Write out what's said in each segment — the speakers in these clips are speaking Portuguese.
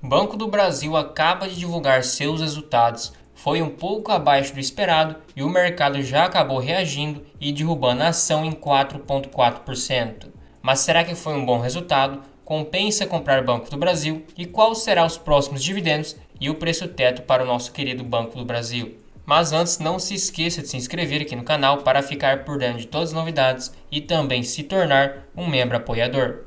Banco do Brasil acaba de divulgar seus resultados. Foi um pouco abaixo do esperado e o mercado já acabou reagindo e derrubando a ação em 4,4%. Mas será que foi um bom resultado? Compensa comprar Banco do Brasil? E quais serão os próximos dividendos e o preço teto para o nosso querido Banco do Brasil? Mas antes, não se esqueça de se inscrever aqui no canal para ficar por dentro de todas as novidades e também se tornar um membro apoiador.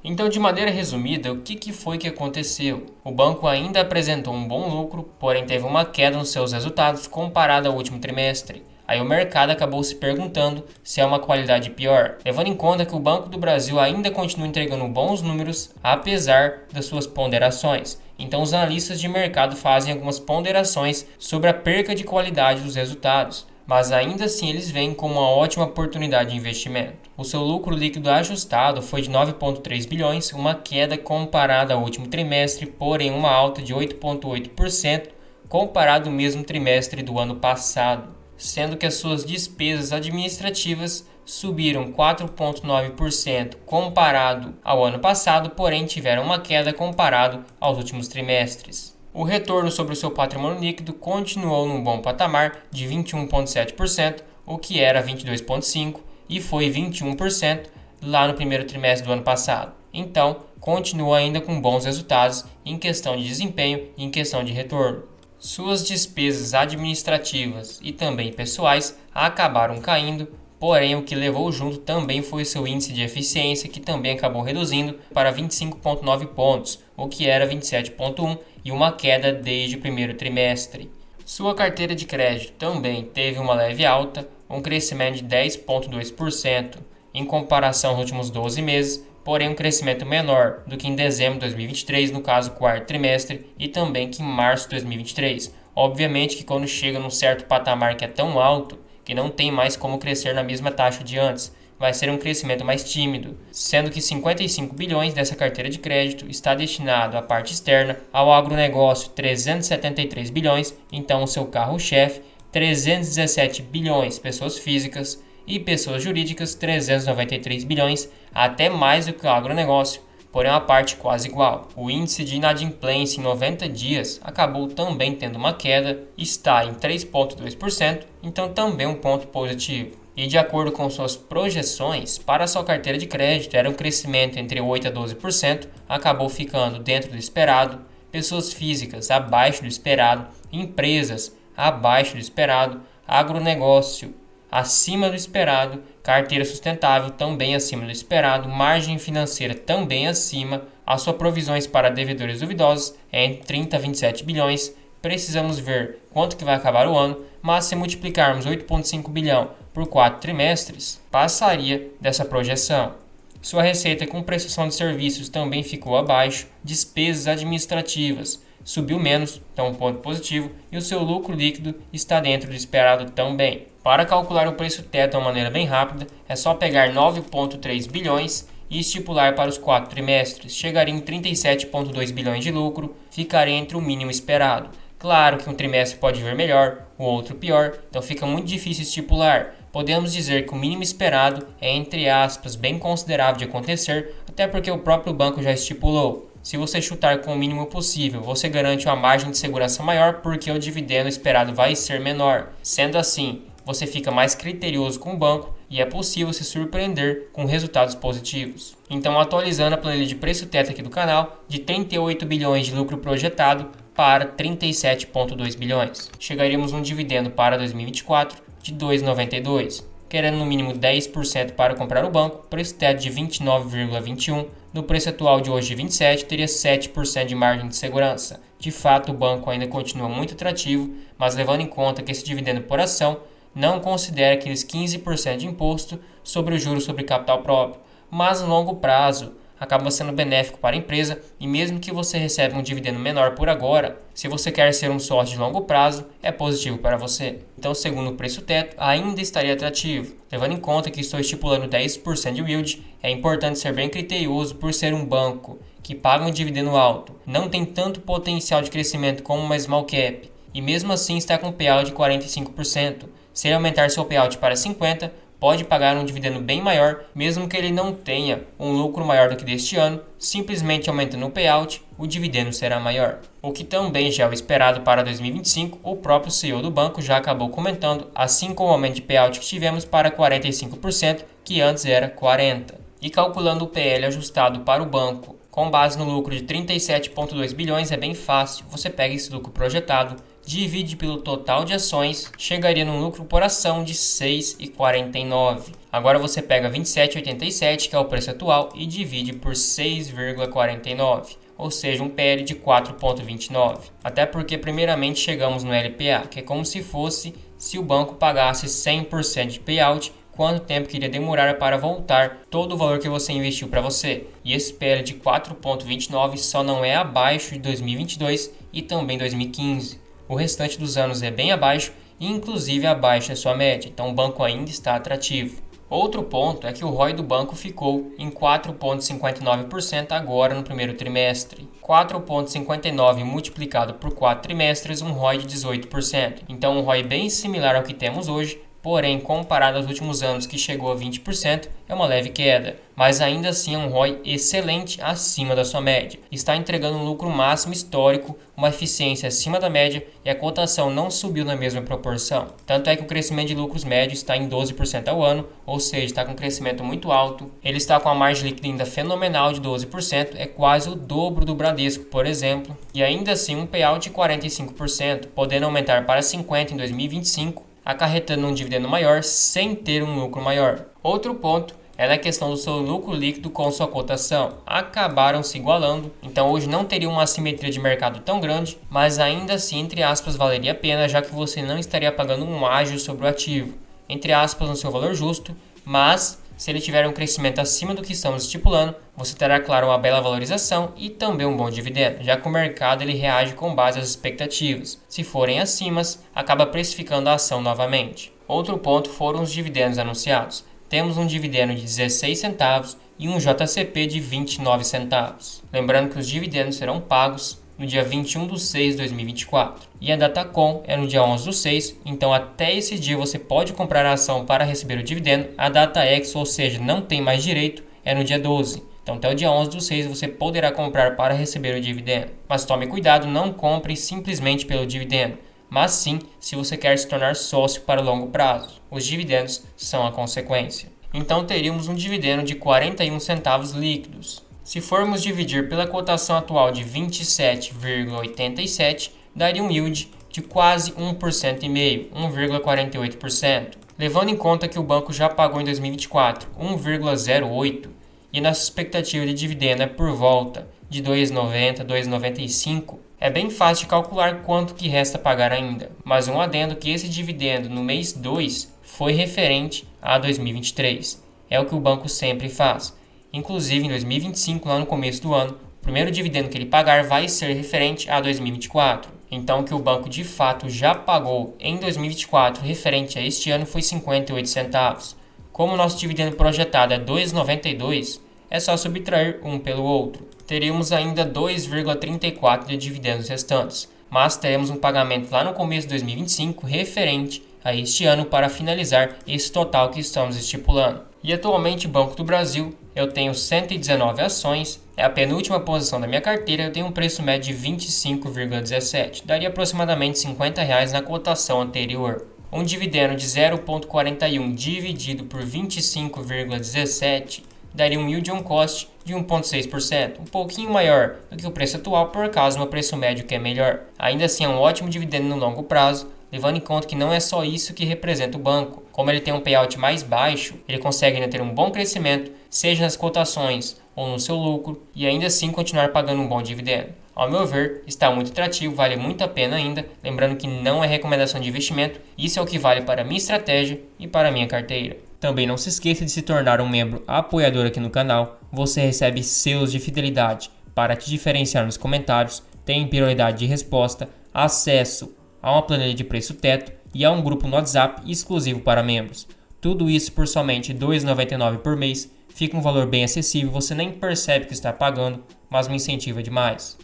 Então, de maneira resumida, o que foi que aconteceu? O banco ainda apresentou um bom lucro, porém teve uma queda nos seus resultados comparado ao último trimestre. Aí o mercado acabou se perguntando se é uma qualidade pior, levando em conta que o Banco do Brasil ainda continua entregando bons números, apesar das suas ponderações. Então os analistas de mercado fazem algumas ponderações sobre a perca de qualidade dos resultados, mas ainda assim eles veem como uma ótima oportunidade de investimento. O seu lucro líquido ajustado foi de 9,3 bilhões, uma queda comparada ao último trimestre, porém uma alta de 8,8% comparado ao mesmo trimestre do ano passado, sendo que as suas despesas administrativas subiram 4,9% comparado ao ano passado, porém tiveram uma queda comparado aos últimos trimestres. O retorno sobre o seu patrimônio líquido continuou num bom patamar de 21,7%, o que era 22,5% e foi 21% lá no primeiro trimestre do ano passado. Então, continua ainda com bons resultados em questão de desempenho e em questão de retorno. Suas despesas administrativas e também pessoais acabaram caindo, porém o que levou junto também foi seu índice de eficiência, que também acabou reduzindo para 25,9 pontos, o que era 27,1 e uma queda desde o primeiro trimestre. Sua carteira de crédito também teve uma leve alta, um crescimento de 10,2% em comparação aos últimos 12 meses, porém um crescimento menor do que em dezembro de 2023, no caso quarto trimestre, e também que em março de 2023. Obviamente que quando chega num certo patamar que é tão alto, que não tem mais como crescer na mesma taxa de antes, vai ser um crescimento mais tímido, sendo que 55 bilhões dessa carteira de crédito está destinado à parte externa, ao agronegócio 373 bilhões, então o seu carro-chefe, 317 bilhões pessoas físicas e pessoas jurídicas 393 bilhões, até mais do que o agronegócio, porém uma parte quase igual. O índice de inadimplência em 90 dias acabou também tendo uma queda, está em 3,2%, então também um ponto positivo. E de acordo com suas projeções, para sua carteira de crédito era um crescimento entre 8% a 12%, acabou ficando dentro do esperado, pessoas físicas abaixo do esperado, empresas abaixo do esperado, agronegócio acima do esperado, carteira sustentável também acima do esperado, margem financeira também acima, as suas provisões para devedores duvidosos é entre 30 a 27 bilhões, precisamos ver quanto que vai acabar o ano, mas se multiplicarmos 8,5 bilhão por 4 trimestres, passaria dessa projeção. Sua receita com prestação de serviços também ficou abaixo, despesas administrativas subiu menos, então um ponto positivo, e o seu lucro líquido está dentro do esperado também. Para calcular o preço teto de uma maneira bem rápida, é só pegar 9,3 bilhões e estipular para os 4 trimestres. Chegaria em 37,2 bilhões de lucro, ficaria entre o mínimo esperado. Claro que um trimestre pode vir melhor, o outro pior, então fica muito difícil estipular. Podemos dizer que o mínimo esperado é, entre aspas, bem considerável de acontecer, até porque o próprio banco já estipulou. Se você chutar com o mínimo possível, você garante uma margem de segurança maior porque o dividendo esperado vai ser menor. Sendo assim, você fica mais criterioso com o banco e é possível se surpreender com resultados positivos. Então, atualizando a planilha de preço teto aqui do canal, de 38 bilhões de lucro projetado para 37,2 bilhões. Chegaríamos a um dividendo para 2024 de 2,92. Querendo no mínimo 10% para comprar o banco, preço teto de 29,21, no preço atual de hoje de 27, teria 7% de margem de segurança. De fato, o banco ainda continua muito atrativo, mas levando em conta que esse dividendo por ação não considera aqueles 15% de imposto sobre o juro sobre capital próprio, mas no longo prazo acaba sendo benéfico para a empresa e mesmo que você receba um dividendo menor por agora, se você quer ser um sócio de longo prazo, é positivo para você. Então, segundo o preço teto, ainda estaria atrativo. Levando em conta que estou estipulando 10% de yield, é importante ser bem criterioso por ser um banco que paga um dividendo alto, não tem tanto potencial de crescimento como uma small cap e mesmo assim está com payout de 45%. Se ele aumentar seu payout para 50%, pode pagar um dividendo bem maior, mesmo que ele não tenha um lucro maior do que deste ano, simplesmente aumentando o payout, o dividendo será maior. O que também já é o esperado para 2025, o próprio CEO do banco já acabou comentando, assim como o aumento de payout que tivemos para 45%, que antes era 40%. E calculando o PL ajustado para o banco, com base no lucro de 37,2 bilhões, é bem fácil. Você pega esse lucro projetado, divide pelo total de ações, chegaria num lucro por ação de 6,49. Agora você pega 27,87, que é o preço atual, e divide por 6,49. Ou seja, um PL de 4,29. Até porque primeiramente chegamos no LPA, que é como se fosse se o banco pagasse 100% de payout, quanto tempo que iria demorar para voltar todo o valor que você investiu para você. E esse PL de 4,29 só não é abaixo de 2022 e também 2015. O restante dos anos é bem abaixo e inclusive abaixo da sua média, então o banco ainda está atrativo. Outro ponto é que o ROI do banco ficou em 4,59% agora no primeiro trimestre. 4,59 multiplicado por 4 trimestres, um ROI de 18%. Então um ROI bem similar ao que temos hoje, porém, comparado aos últimos anos que chegou a 20%, é uma leve queda, mas ainda assim é um ROI excelente acima da sua média. Está entregando um lucro máximo histórico, uma eficiência acima da média e a cotação não subiu na mesma proporção. Tanto é que o crescimento de lucros médio está em 12% ao ano, ou seja, está com um crescimento muito alto. Ele está com a margem líquida ainda fenomenal de 12%, é quase o dobro do Bradesco, por exemplo, e ainda assim um payout de 45%, podendo aumentar para 50% em 2025, acarretando um dividendo maior sem ter um lucro maior. Outro ponto é na questão do seu lucro líquido com sua cotação. Acabaram se igualando, então hoje não teria uma assimetria de mercado tão grande, mas ainda assim, entre aspas, valeria a pena, já que você não estaria pagando um ágio sobre o ativo, entre aspas, no seu valor justo, mas se ele tiver um crescimento acima do que estamos estipulando, você terá, claro, uma bela valorização e também um bom dividendo, já que o mercado ele reage com base às expectativas. Se forem acima, acaba precificando a ação novamente. Outro ponto foram os dividendos anunciados. Temos um dividendo de 16 centavos e um JCP de 29 centavos. Lembrando que os dividendos serão pagos no dia 21/6/2024. E a Datacom é no dia 11/6, então até esse dia você pode comprar a ação para receber o dividendo. A DataX, ou seja, não tem mais direito, é no dia 12. Então até o dia 11/6 você poderá comprar para receber o dividendo. Mas tome cuidado, não compre simplesmente pelo dividendo, mas sim se você quer se tornar sócio para longo prazo. Os dividendos são a consequência. Então teríamos um dividendo de 41 centavos líquidos. Se formos dividir pela cotação atual de 27,87, daria um yield de quase 1,5%, 1,48%. Levando em conta que o banco já pagou em 2024 1,08% e nossa expectativa de dividendo é por volta de 2,90, 2,95, é bem fácil de calcular quanto que resta pagar ainda. Mas um adendo que esse dividendo no mês 2 foi referente a 2023. É o que o banco sempre faz. Inclusive, em 2025, lá no começo do ano, o primeiro dividendo que ele pagar vai ser referente a 2024. Então, o que o banco de fato já pagou em 2024 referente a este ano foi 58 centavos. Como o nosso dividendo projetado é 2,92, é só subtrair um pelo outro. Teríamos ainda 2,34 de dividendos restantes, mas teremos um pagamento lá no começo de 2025 referente a este ano para finalizar esse total que estamos estipulando. E atualmente, Banco do Brasil, eu tenho 119 ações, é a penúltima posição da minha carteira, eu tenho um preço médio de 25,17, daria aproximadamente R$50 na cotação anterior. Um dividendo de 0,41 dividido por 25,17 daria um yield on cost de 1,6%, um pouquinho maior do que o preço atual por causa do meu preço médio que é melhor. Ainda assim é um ótimo dividendo no longo prazo, levando em conta que não é só isso que representa o banco. Como ele tem um payout mais baixo, ele consegue ainda ter um bom crescimento, seja nas cotações ou no seu lucro, e ainda assim continuar pagando um bom dividendo. Ao meu ver, está muito atrativo, vale muito a pena ainda, lembrando que não é recomendação de investimento, isso é o que vale para a minha estratégia e para a minha carteira. Também não se esqueça de se tornar um membro apoiador aqui no canal, você recebe selos de fidelidade para te diferenciar nos comentários, tem prioridade de resposta, acesso a uma planilha de preço teto e a um grupo no WhatsApp exclusivo para membros. Tudo isso por somente R$ 2,99 por mês, fica um valor bem acessível, você nem percebe que está pagando, mas me incentiva demais.